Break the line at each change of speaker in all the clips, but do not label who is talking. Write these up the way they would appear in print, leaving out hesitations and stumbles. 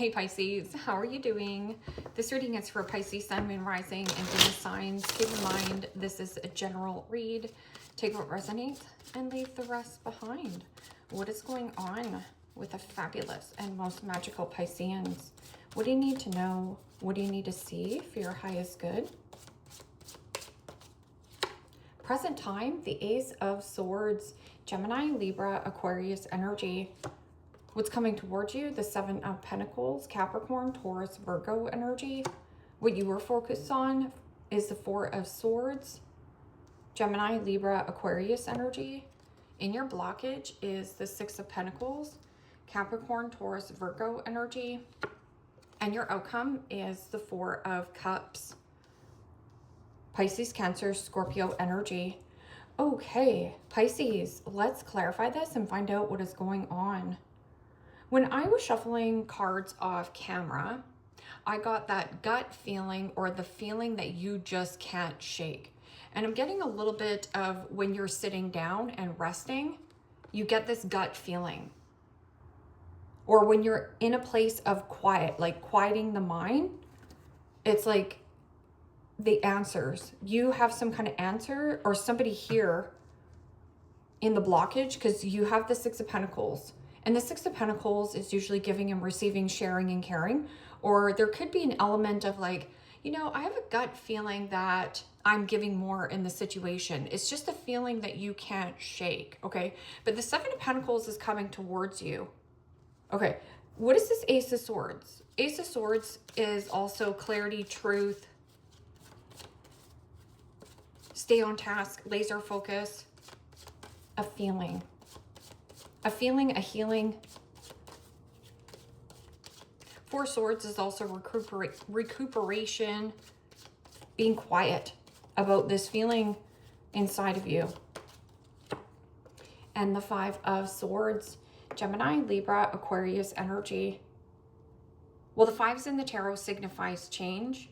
Hey Pisces, how are you doing? This reading is for Pisces, Sun, Moon, Rising, and Venus signs. Keep in mind, this is a general read. Take what resonates and leave the rest behind. What is going on with the fabulous and most magical Pisceans? What do you need to know? What do you need to see for your highest good? Present time, the Ace of Swords, Gemini, Libra, Aquarius energy. What's coming towards you? The Seven of Pentacles, Capricorn, Taurus, Virgo energy. What you were focused on is the Four of Swords, Gemini, Libra, Aquarius energy. In your blockage is the Six of Pentacles, Capricorn, Taurus, Virgo energy. And your outcome is the Four of Cups, Pisces, Cancer, Scorpio energy. Okay, Pisces, let's clarify this and find out what is going on. When I was shuffling cards off camera, I got that gut feeling, or the feeling that you just can't shake. And I'm getting a little bit of when you're sitting down and resting, you get this gut feeling. Or when you're in a place of quiet, like quieting the mind, it's like the answers. You have some kind of answer, or somebody here in the blockage, because you have the Six of Pentacles. And the Six of Pentacles is usually giving and receiving, sharing and caring. Or there could be an element of like, you know, I have a gut feeling that I'm giving more in the situation. It's just a feeling that you can't shake, okay? But the Seven of Pentacles is coming towards you. Okay, what is this Ace of Swords? Ace of Swords is also clarity, truth, stay on task, laser focus, a feeling. A feeling, a healing. Four Swords is also recuperation, being quiet about this feeling inside of you. And the Five of Swords, Gemini, Libra, Aquarius energy. Well, the fives in the tarot signifies change.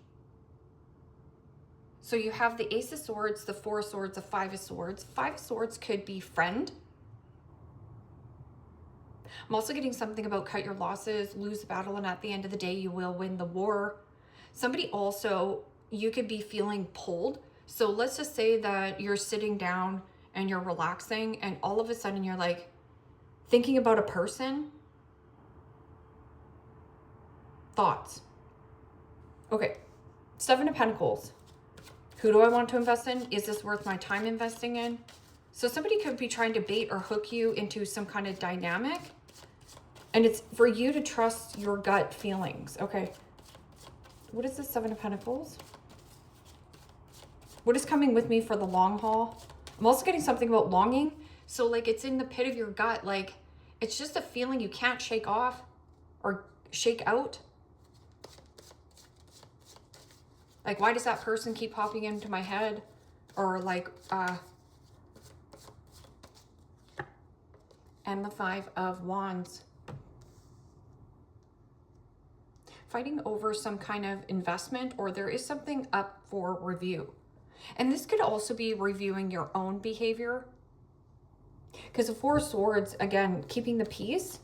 So you have the Ace of Swords, the Four of Swords, the Five of Swords. Five of Swords could be friend. I'm also getting something about cut your losses, lose the battle, and at the end of the day, you will win the war. Somebody also, you could be feeling pulled. So let's just say that you're sitting down and you're relaxing, and all of a sudden you're like thinking about a person. Thoughts. Okay, Seven of Pentacles. Who do I want to invest in? Is this worth my time investing in? So somebody could be trying to bait or hook you into some kind of dynamic. And it's for you to trust your gut feelings. Okay. What is this Seven of Pentacles? What is coming with me for the long haul? I'm also getting something about longing. So like it's in the pit of your gut. Like it's just a feeling you can't shake off or shake out. Like, why does that person keep popping into my head? Or like, and the Five of Wands. Fighting over some kind of investment, or there is something up for review. And this could also be reviewing your own behavior. Because the Four of Swords, again, keeping the peace.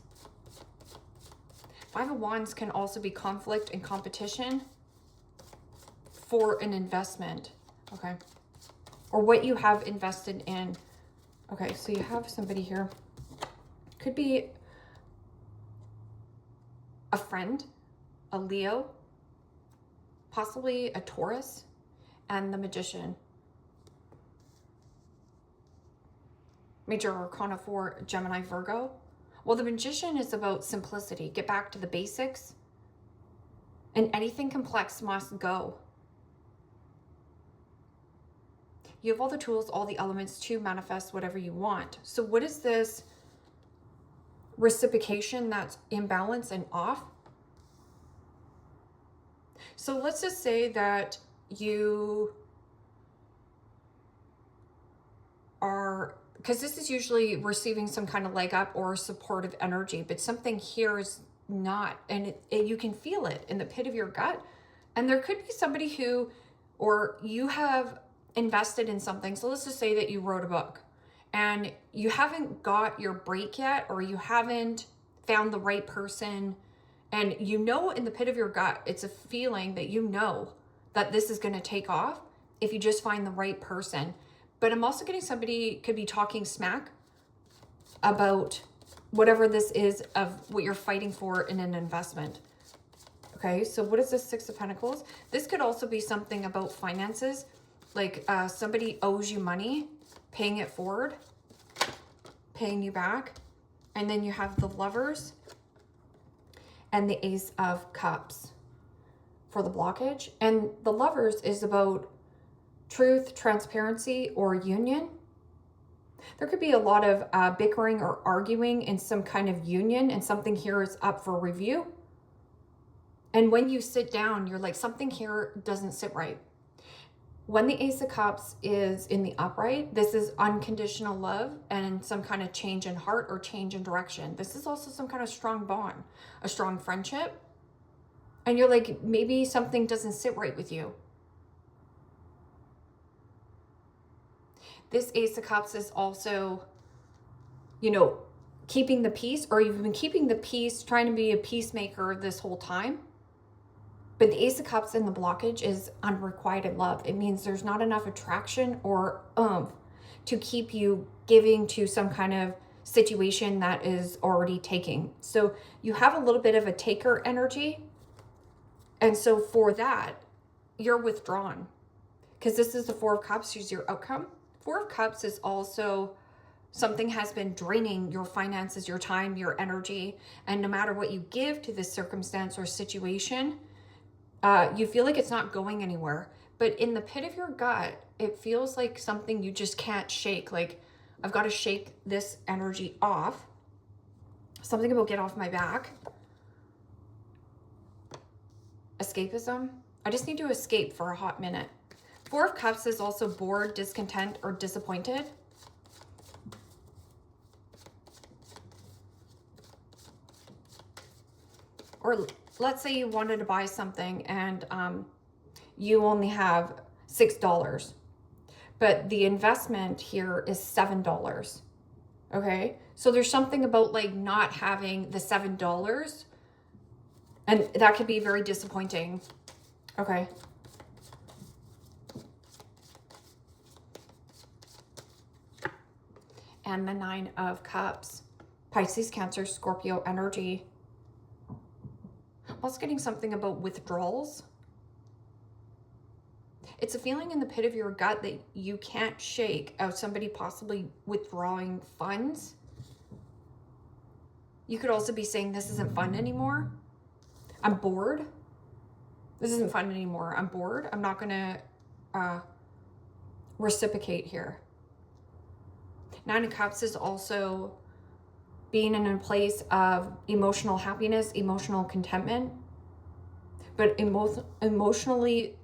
Five of Wands can also be conflict and competition for an investment, okay? Or what you have invested in. Okay, so you have somebody here. Could be a friend, a Leo, possibly a Taurus, and the Magician. Major Arcana 4, Gemini, Virgo. Well, the Magician is about simplicity. Get back to the basics. And anything complex must go. You have all the tools, all the elements to manifest whatever you want. So what is this reciprocation that's imbalanced and off? So let's just say that you are, because this is usually receiving some kind of leg up or supportive energy, but something here is not, and you can feel it in the pit of your gut. And there could be somebody who, or you have invested in something. So let's just say that you wrote a book and you haven't got your break yet, or you haven't found the right person And you know in the pit of your gut, it's a feeling that you know that this is going to take off if you just find the right person. But I'm also getting somebody could be talking smack about whatever this is of what you're fighting for in an investment. Okay, so what is this Six of Pentacles? This could also be something about finances, like somebody owes you money, paying it forward, paying you back. And then you have the Lovers and the Ace of Cups for the blockage. And the Lovers is about truth, transparency, or union. There could be a lot of bickering or arguing in some kind of union, and something here is up for review. And when you sit down, you're like, something here doesn't sit right. When the Ace of Cups is in the upright, this is unconditional love and some kind of change in heart or change in direction. This is also some kind of strong bond, a strong friendship. And you're like, maybe something doesn't sit right with you. This Ace of Cups is also, you know, keeping the peace, or you've been keeping the peace, trying to be a peacemaker this whole time. But the Ace of Cups in the blockage is unrequited love. It means there's not enough attraction or to keep you giving to some kind of situation that is already taking. So you have a little bit of a taker energy. And so for that, you're withdrawn. Because this is the Four of Cups, here's your outcome. Four of Cups is also something has been draining your finances, your time, your energy. And no matter what you give to this circumstance or situation, you feel like it's not going anywhere. But in the pit of your gut, it feels like something you just can't shake. Like, I've got to shake this energy off. Something about get off my back. Escapism. I just need to escape for a hot minute. Four of Cups is also bored, discontent, or disappointed. Or let's say you wanted to buy something and you only have $6, but the investment here is $7. Okay, so there's something about like not having the $7, and that could be very disappointing. Okay. And the Nine of Cups, Pisces, Cancer, Scorpio energy. I'm also getting something about withdrawals. It's a feeling in the pit of your gut that you can't shake of somebody possibly withdrawing funds. You could also be saying, this isn't fun anymore. I'm bored. This isn't fun anymore. I'm bored. I'm not going to reciprocate here. Nine of Cups is also being in a place of emotional happiness, emotional contentment, but emotionally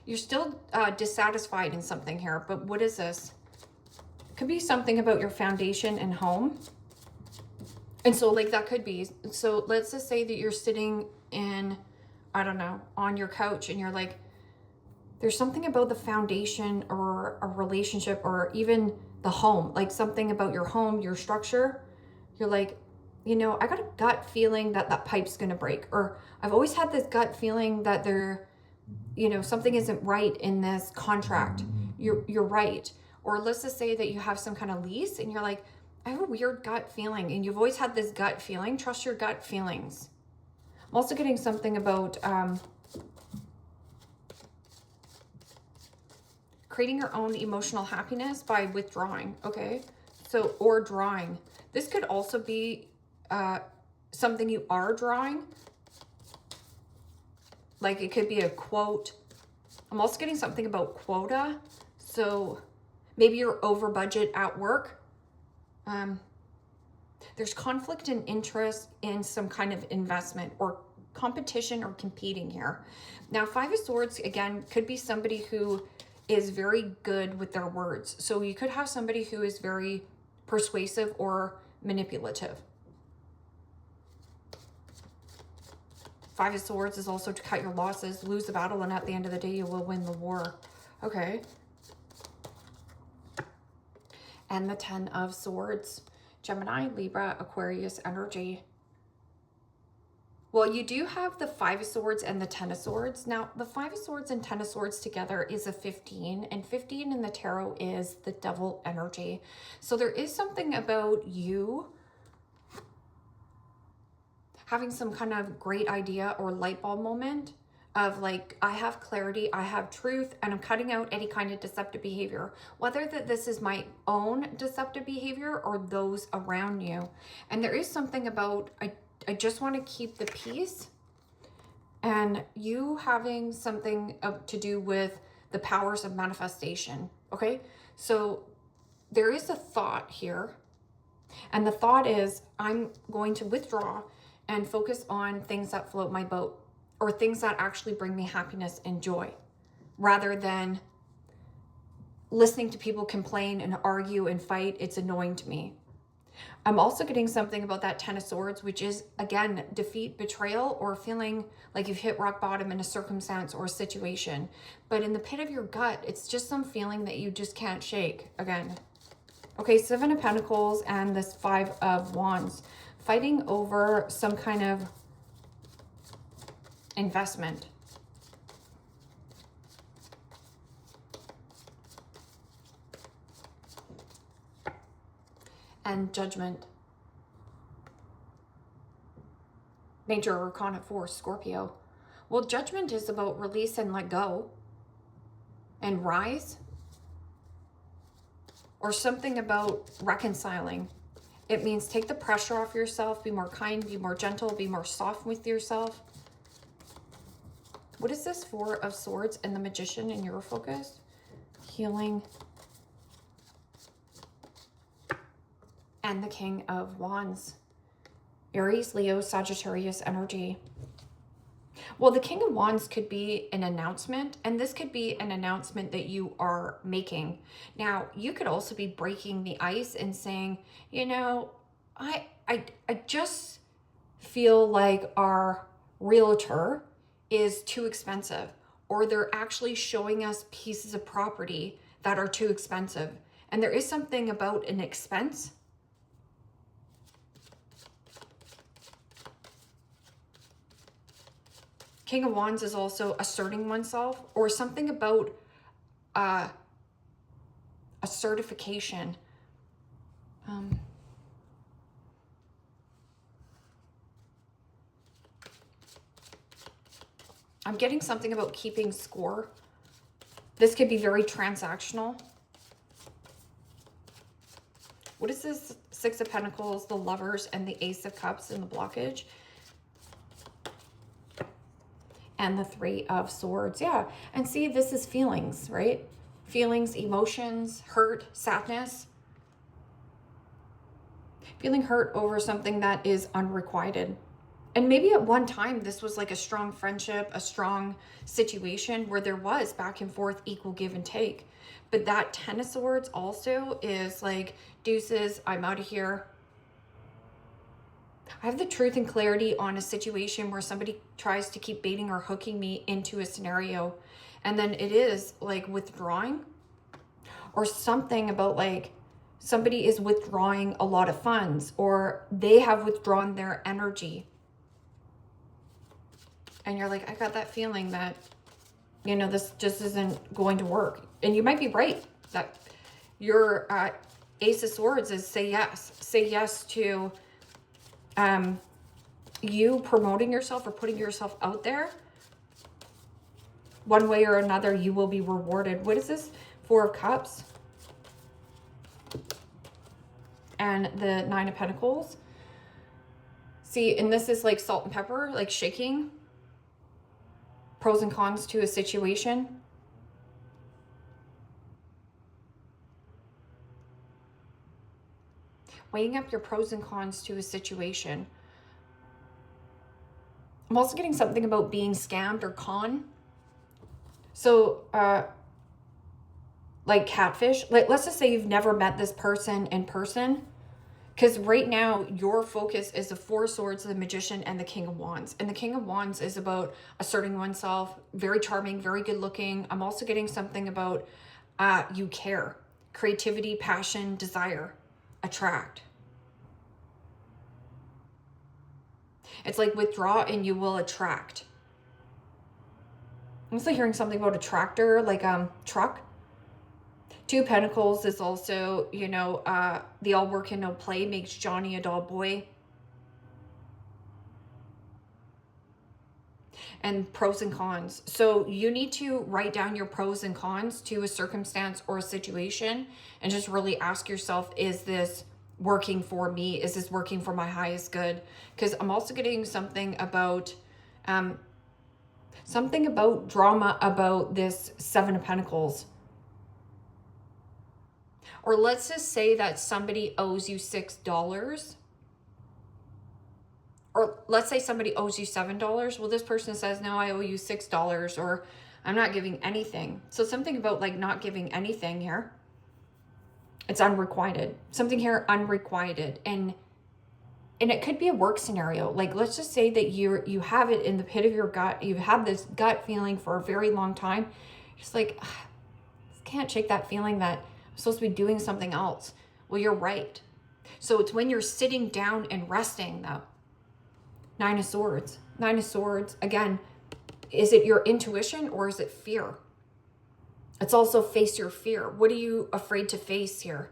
you're still dissatisfied in something here. But what is this? It could be something about your foundation and home. And so like that could be, so let's just say that you're sitting in, I don't know, on your couch and you're like, there's something about the foundation or a relationship or even the home, like something about your home, your structure. You're like, you know, I got a gut feeling that that pipe's going to break, or I've always had this gut feeling that there, you know, something isn't right in this contract. You're right. Or let's just say that you have some kind of lease and you're like, I have a weird gut feeling, and you've always had this gut feeling. Trust your gut feelings. I'm also getting something about creating your own emotional happiness by withdrawing. Okay, so, or drawing. This could also be something you are drawing. Like it could be a quote. I'm also getting something about quota. So maybe you're over budget at work. There's conflict and interest in some kind of investment or competition or competing here. Now, Five of Swords, again, could be somebody who is very good with their words. So you could have somebody who is very persuasive or manipulative. Five of Swords is also to cut your losses, lose the battle, and at the end of the day, you will win the war. Okay. And the Ten of Swords. Gemini, Libra, Aquarius energy. Well, you do have the Five of Swords and the Ten of Swords. Now, the Five of Swords and Ten of Swords together is a 15, and 15 in the tarot is the Devil energy. So there is something about you having some kind of great idea or light bulb moment of like, I have clarity, I have truth, and I'm cutting out any kind of deceptive behavior, whether that this is my own deceptive behavior or those around you. And there is something about, I just want to keep the peace, and you having something to do with the powers of manifestation. Okay. So there is a thought here, and the thought is I'm going to withdraw and focus on things that float my boat, or things that actually bring me happiness and joy, rather than listening to people complain and argue and fight. It's annoying to me. I'm also getting something about that Ten of Swords, which is, again, defeat, betrayal, or feeling like you've hit rock bottom in a circumstance or a situation. But in the pit of your gut, it's just some feeling that you just can't shake again. Okay, Seven of Pentacles and this Five of Wands. Fighting over some kind of investment. And Judgment. Major Arcana 4, Scorpio. Well, Judgment is about release and let go and rise, or something about reconciling. It means take the pressure off yourself, be more kind, be more gentle, be more soft with yourself. What is this Four of Swords and the Magician in your focus? Healing. And the King of Wands. Aries, Leo, Sagittarius energy. Well, the King of Wands could be an announcement, and this could be an announcement that you are making. Now, you could also be breaking the ice and saying, you know, I just feel like our realtor is too expensive, or they're actually showing us pieces of property that are too expensive. And there is something about an expense. King of Wands is also asserting oneself, or something about a certification. I'm getting something about keeping score. This could be very transactional. What is this? Six of Pentacles, the Lovers, and the Ace of Cups in the blockage. And the Three of Swords. Yeah. And see, this is feelings, right? Feelings, emotions, hurt, sadness. Feeling hurt over something that is unrequited. And maybe at one time, this was like a strong friendship, a strong situation where there was back and forth, equal give and take. But that Ten of Swords also is like, deuces, I'm out of here. I have the truth and clarity on a situation where somebody tries to keep baiting or hooking me into a scenario. And then it is like withdrawing, or something about like somebody is withdrawing a lot of funds, or they have withdrawn their energy. And you're like, I got that feeling that, you know, this just isn't going to work. And you might be right. That your Ace of Swords is say yes. Say yes to you promoting yourself or putting yourself out there. One way or another, you will be rewarded. What is this? Four of Cups. And the Nine of Pentacles. See, and this is like salt and pepper, like shaking. Pros and cons to a situation. Weighing up your pros and cons to a situation. I'm also getting something about being scammed or con. So, like catfish. Like, let's just say you've never met this person in person. Because right now, your focus is the Four of Swords, the Magician, and the King of Wands. And the King of Wands is about asserting oneself. Very charming, very good looking. I'm also getting something about you care. Creativity, passion, desire, attract. It's like withdraw and you will attract. I'm also hearing something about a tractor, like truck. Two of Pentacles is also, you know, the all work and no play makes Johnny a dull boy. And pros and cons. So you need to write down your pros and cons to a circumstance or a situation and just really ask yourself, is this working for me? Is this working for my highest good? Because I'm also getting something about drama about this Seven of Pentacles. Or let's just say that somebody owes you $6. Or let's say somebody owes you $7. Well, this person says, no, I owe you $6, or I'm not giving anything. So something about like not giving anything here. It's unrequited. Something here unrequited. And it could be a work scenario. Like, let's just say that you have it in the pit of your gut. You have this gut feeling for a very long time. Just like, can't shake that feeling that I'm supposed to be doing something else. Well, you're right. So it's when you're sitting down and resting though. Nine of Swords. Nine of Swords. Again, is it your intuition or is it fear? It's also face your fear. What are you afraid to face here?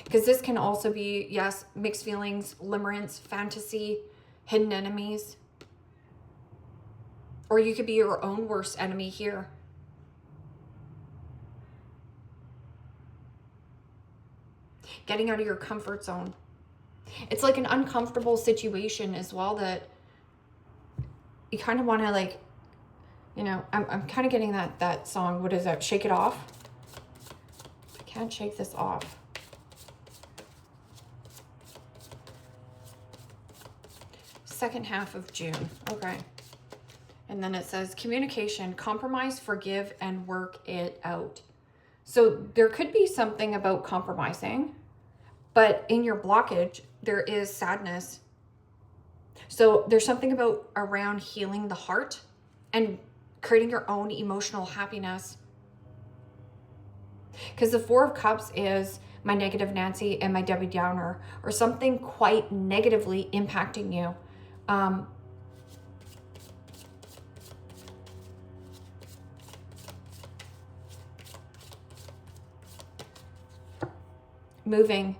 Because this can also be, yes, mixed feelings, limerence, fantasy, hidden enemies. Or you could be your own worst enemy here. Getting out of your comfort zone. It's like an uncomfortable situation as well that you kind of want to, like, you know, I'm kind of getting that song. What is that? Shake It Off. I can't shake this off. Second half of June. Okay. And then it says communication, compromise, forgive, and work it out. So there could be something about compromising, but in your blockage, there is sadness. So there's something about around healing the heart and creating your own emotional happiness. Because the Four of Cups is my negative Nancy and my Debbie Downer, or something quite negatively impacting you. Moving,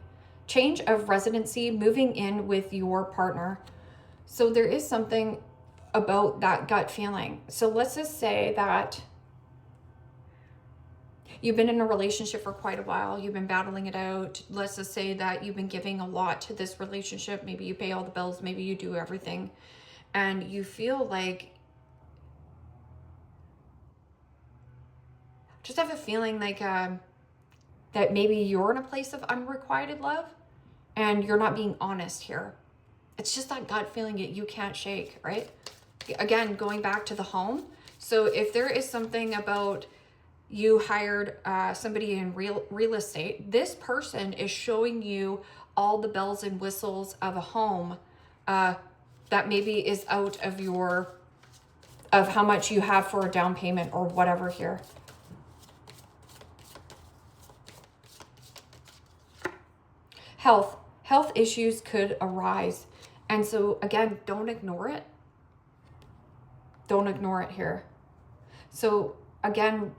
change of residency, moving in with your partner. So there is something about that gut feeling. So let's just say that you've been in a relationship for quite a while. You've been battling it out. Let's just say that you've been giving a lot to this relationship. Maybe you pay all the bills. Maybe you do everything. And you feel like, just have a feeling like that maybe you're in a place of unrequited love and you're not being honest here. It's just that gut feeling that you can't shake, right? Again, going back to the home. So if there is something about you hired somebody in real estate, this person is showing you all the bells and whistles of a home that maybe is out of how much you have for a down payment or whatever here. Health issues could arise. And so again, don't ignore it. Don't ignore it here. So again,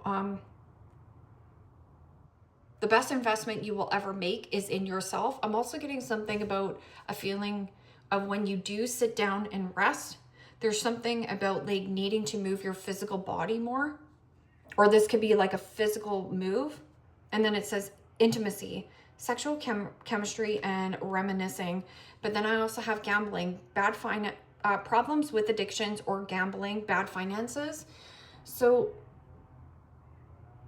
the best investment you will ever make is in yourself. I'm also getting something about a feeling of when you do sit down and rest, there's something about like needing to move your physical body more, or this could be like a physical move. And then it says intimacy, sexual chemistry, and reminiscing. But then I also have gambling, problems with addictions or gambling, bad finances. So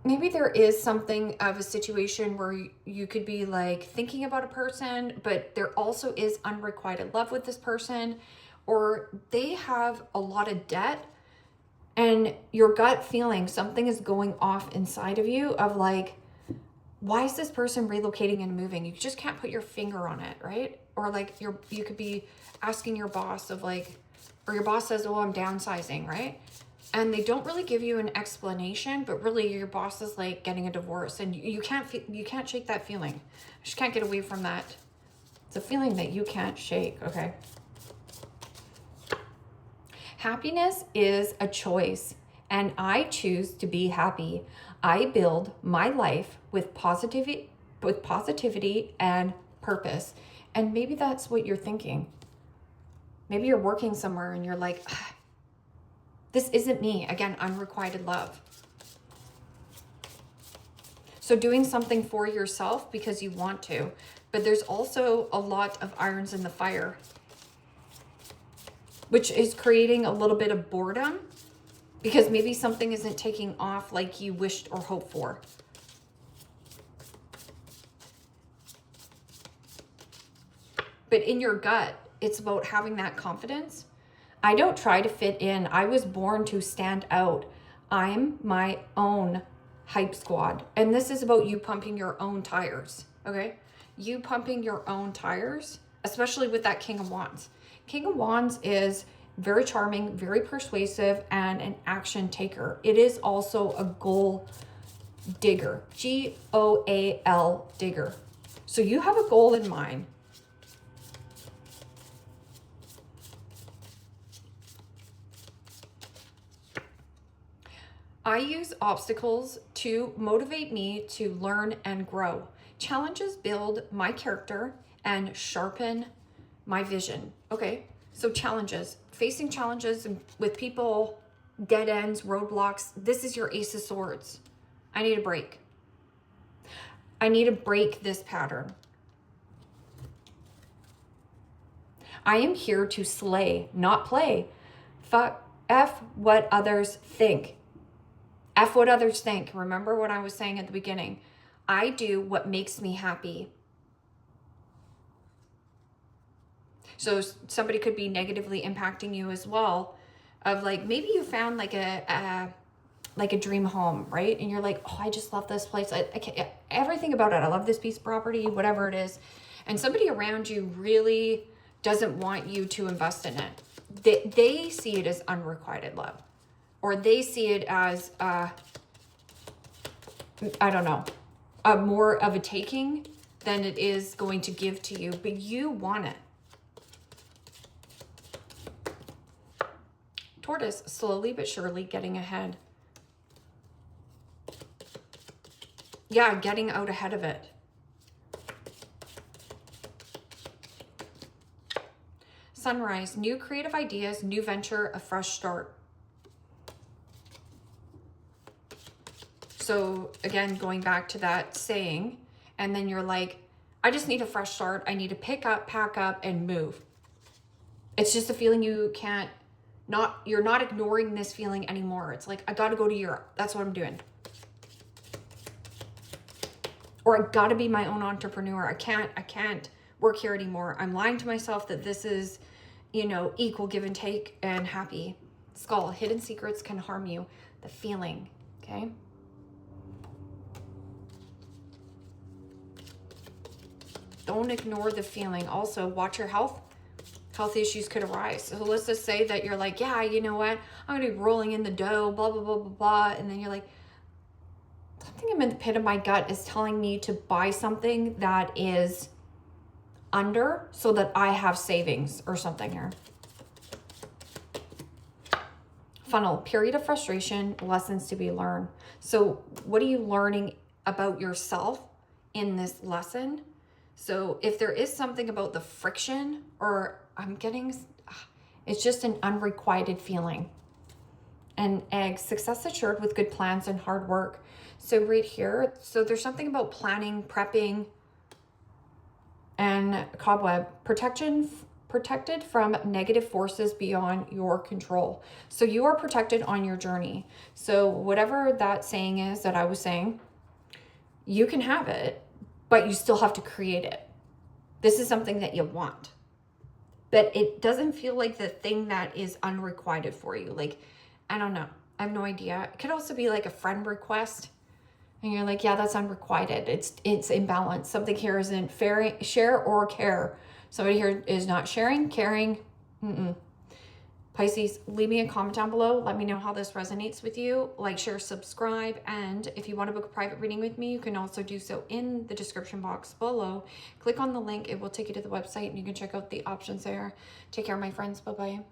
maybe there is something of a situation where you could be like thinking about a person, but there also is unrequited love with this person, or they have a lot of debt and your gut feeling something is going off inside of you of like, why is this person relocating and moving? You just can't put your finger on it, right? Or like you could be asking your boss of like, or your boss says, oh, I'm downsizing, right? And they don't really give you an explanation, but really your boss is like getting a divorce, and you can't shake that feeling. You just can't get away from that. It's a feeling that you can't shake, okay? Happiness is a choice, and I choose to be happy. I build my life with positivity and purpose. And maybe that's what you're thinking. Maybe you're working somewhere and you're like, this isn't me. Again, unrequited love. So doing something for yourself because you want to, but there's also a lot of irons in the fire, which is creating a little bit of boredom because maybe something isn't taking off like you wished or hoped for. But in your gut, it's about having that confidence. I don't try to fit in. I was born to stand out. I'm my own hype squad. And this is about you pumping your own tires, okay? You pumping your own tires, especially with that King of Wands. King of Wands is very charming, very persuasive, and an action taker. It is also a goal digger, Goal digger. So you have a goal in mind. I use obstacles to motivate me to learn and grow. Challenges build my character and sharpen my vision. Okay, so challenges, facing challenges with people, dead ends, roadblocks. This is your Ace of Swords. I need a break. I need to break this pattern. I am here to slay, not play. F what others think. F what others think. Remember what I was saying at the beginning. I do what makes me happy. So somebody could be negatively impacting you as well, of like, maybe you found like a dream home, right? And you're like, oh, I just love this place. I can't, everything about it. I love this piece of property, whatever it is. And somebody around you really doesn't want you to invest in it. They see it as unrequited love. Or they see it as, I don't know, more of a taking than it is going to give to you. But you want it. Tortoise, slowly but surely getting ahead. Yeah, getting out ahead of it. Sunrise, new creative ideas, new venture, a fresh start. So again, going back to that saying, and then you're like, I just need a fresh start. I need to pick up, pack up, and move. It's just a feeling you can't, you're not ignoring this feeling anymore. It's like, I got to go to Europe. That's what I'm doing. Or I got to be my own entrepreneur. I can't work here anymore. I'm lying to myself that this is, equal give and take and happy. Skull, hidden secrets can harm you. The feeling, okay? Don't ignore the feeling. Also, watch your health. Health issues could arise. So let's just say that you're like, yeah, you know what? I'm going to be rolling in the dough, blah, blah, blah, blah, blah. And then you're like, something in the pit of my gut is telling me to buy something that is under so that I have savings or something here. Funnel, period of frustration, lessons to be learned. So what are you learning about yourself in this lesson? So if there is something about the friction, or I'm getting, it's just an unrequited feeling. And egg, success assured with good plans and hard work. So right here, so there's something about planning, prepping, and cobweb, protected from negative forces beyond your control. So you are protected on your journey. So whatever that saying is that I was saying, you can have it, but you still have to create it. This is something that you want, but it doesn't feel like the thing that is unrequited for you. Like, I don't know. I have no idea. It could also be like a friend request. And you're like, yeah, that's unrequited. It's imbalanced. Something here isn't fair, share or care. Somebody here is not sharing, caring. Pisces, leave me a comment down below. Let me know how this resonates with you. Like, share, subscribe. And if you want to book a private reading with me, you can also do so in the description box below. Click on the link. It will take you to the website and you can check out the options there. Take care, my friends. Bye-bye.